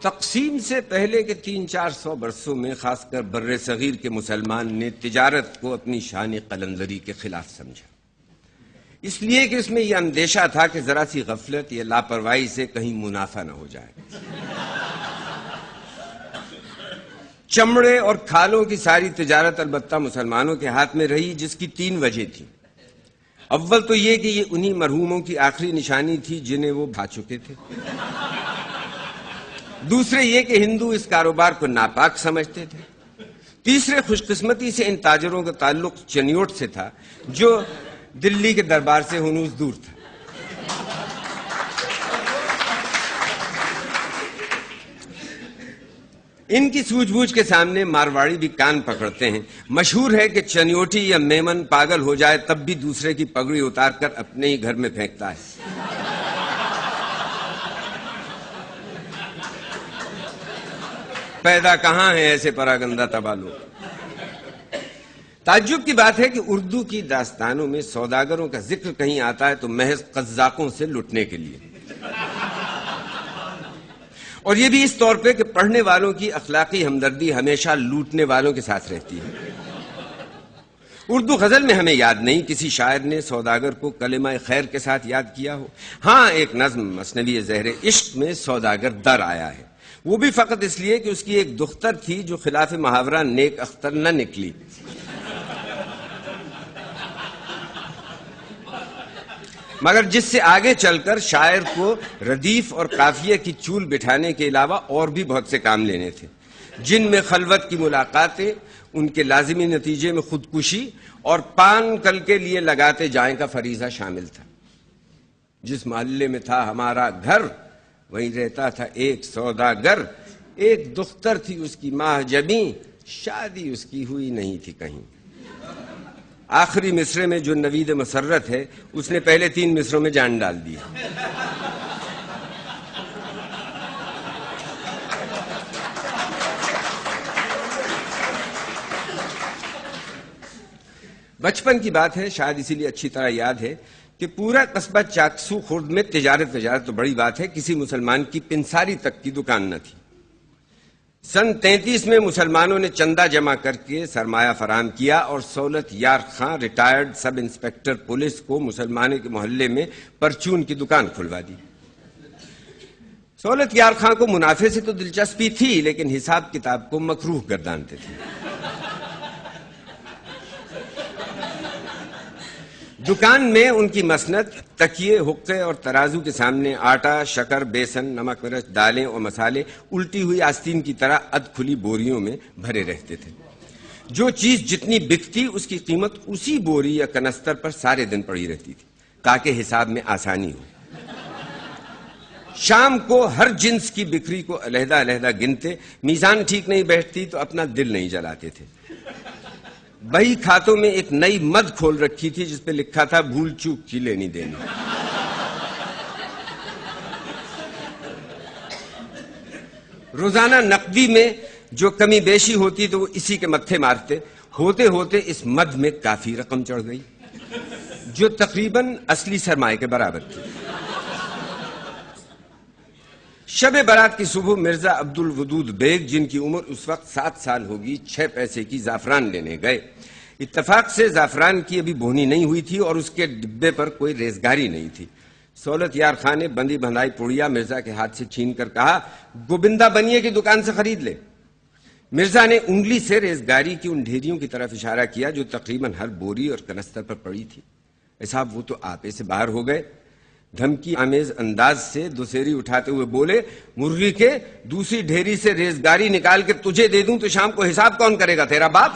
تقسیم سے پہلے کے 300-400 برسوں میں خاص کر بر صغیر کے مسلمان نے تجارت کو اپنی شان قلندری کے خلاف سمجھا، اس لیے کہ اس میں یہ اندیشہ تھا کہ ذرا سی غفلت یا لاپرواہی سے کہیں منافع نہ ہو جائے۔ چمڑے اور کھالوں کی ساری تجارت البتہ مسلمانوں کے ہاتھ میں رہی، جس کی 3 وجہ تھی۔ اول تو یہ کہ یہ انہی مرحوموں کی آخری نشانی تھی جنہیں وہ بھا چکے تھے۔ دوسرے یہ کہ ہندو اس کاروبار کو ناپاک سمجھتے تھے۔ تیسرے خوش قسمتی سے ان تاجروں کا تعلق چنیوٹ سے تھا جو دلی کے دربار سے ہنوز دور تھا۔ ان کی سوجھ بوجھ کے سامنے مارواڑی بھی کان پکڑتے ہیں۔ مشہور ہے کہ چنیوٹی یا میمن پاگل ہو جائے تب بھی دوسرے کی پگڑی اتار کر اپنے ہی گھر میں پھینکتا ہے۔ پیدا کہاں ہے ایسے پراگندہ تباہ لوگ۔ تعجب کی بات ہے کہ اردو کی داستانوں میں سوداگروں کا ذکر کہیں آتا ہے تو محض قزاقوں سے لٹنے کے لیے، اور یہ بھی اس طور پہ کہ پڑھنے والوں کی اخلاقی ہمدردی ہمیشہ لوٹنے والوں کے ساتھ رہتی ہے۔ اردو غزل میں ہمیں یاد نہیں کسی شاعر نے سوداگر کو کلمہ خیر کے ساتھ یاد کیا ہو۔ ہاں، ایک نظم مثنوی زہر عشق میں سوداگر در آیا ہے، وہ بھی فقط اس لیے کہ اس کی ایک دختر تھی جو خلاف محاورہ نیک اختر نہ نکلی۔ مگر جس سے آگے چل کر شاعر کو ردیف اور قافیہ کی چول بٹھانے کے علاوہ اور بھی بہت سے کام لینے تھے، جن میں خلوت کی ملاقاتیں، ان کے لازمی نتیجے میں خودکشی اور پان کل کے لیے لگاتے جائیں کا فریضہ شامل تھا۔ جس محلے میں تھا ہمارا گھر وہیں رہتا تھا ایک سوداگر، ایک دختر تھی اس کی ماہ جبیں، شادی اس کی ہوئی نہیں تھی کہیں۔ آخری مصرے میں جو نوید مسرت ہے اس نے پہلے 3 مصروں میں جان ڈال دی۔ بچپن کی بات ہے، شاید اسی لیے اچھی طرح یاد ہے کہ پورا قصبہ چاکسو خرد میں تجارت تو بڑی بات ہے، کسی مسلمان کی پنساری تک کی دکان نہ تھی۔ سن 33 میں مسلمانوں نے چندہ جمع کر کے سرمایہ فراہم کیا اور سہولت یار خان ریٹائرڈ سب انسپیکٹر پولیس کو مسلمانوں کے محلے میں پرچون کی دکان کھلوا دی۔ سہولت یار خان کو منافع سے تو دلچسپی تھی لیکن حساب کتاب کو مکروہ گردانتے تھے۔ دکان میں ان کی مسند تکیے، حقے اور ترازو کے سامنے آٹا، شکر، بیسن، نمک مرچ، دالیں اور مسالے الٹی ہوئی آستین کی طرح اد کھلی بوریوں میں بھرے رہتے تھے۔ جو چیز جتنی بکتی اس کی قیمت اسی بوری یا کنستر پر سارے دن پڑی رہتی تھی تاکہ حساب میں آسانی ہو۔ شام کو ہر جنس کی بکری کو علیحدہ علیحدہ گنتے، میزان ٹھیک نہیں بیٹھتی تو اپنا دل نہیں جلاتے تھے۔ بہی کھاتوں میں ایک نئی مد کھول رکھی تھی جس پہ لکھا تھا بھول چوک کی لینی دینی۔ روزانہ نقدی میں جو کمی بیشی ہوتی تو وہ اسی کے متھے مارتے، ہوتے ہوتے اس مد میں کافی رقم چڑھ گئی جو تقریباً اصلی سرمایہ کے برابر تھی۔ شب برات کی صبح مرزا عبد الودود بیگ جن کی عمر اس وقت 7 سال ہوگی 6 پیسے کی زعفران لینے گئے۔ اتفاق سے زعفران کی ابھی بہنی نہیں ہوئی تھی اور اس کے ڈبے پر کوئی ریزگاری نہیں تھی۔ سہولت یار خان نے بندی بندائی پوڑیا مرزا کے ہاتھ سے چھین کر کہا، گوبندہ بنیے کی دکان سے خرید لے۔ مرزا نے انگلی سے ریزگاری کی ان ڈھیریوں کی طرف اشارہ کیا جو تقریباً ہر بوری اور کنستر پر پڑی تھی۔ صاحب وہ تو آپے سے باہر ہو گئے، دھمکی آمیز انداز سے دوسری اٹھاتے ہوئے بولے، مرغی کے دوسری ڈھیری سے ریزگاری نکال کے تجھے دے دوں تو شام کو حساب کون کرے گا، تیرا باپ؟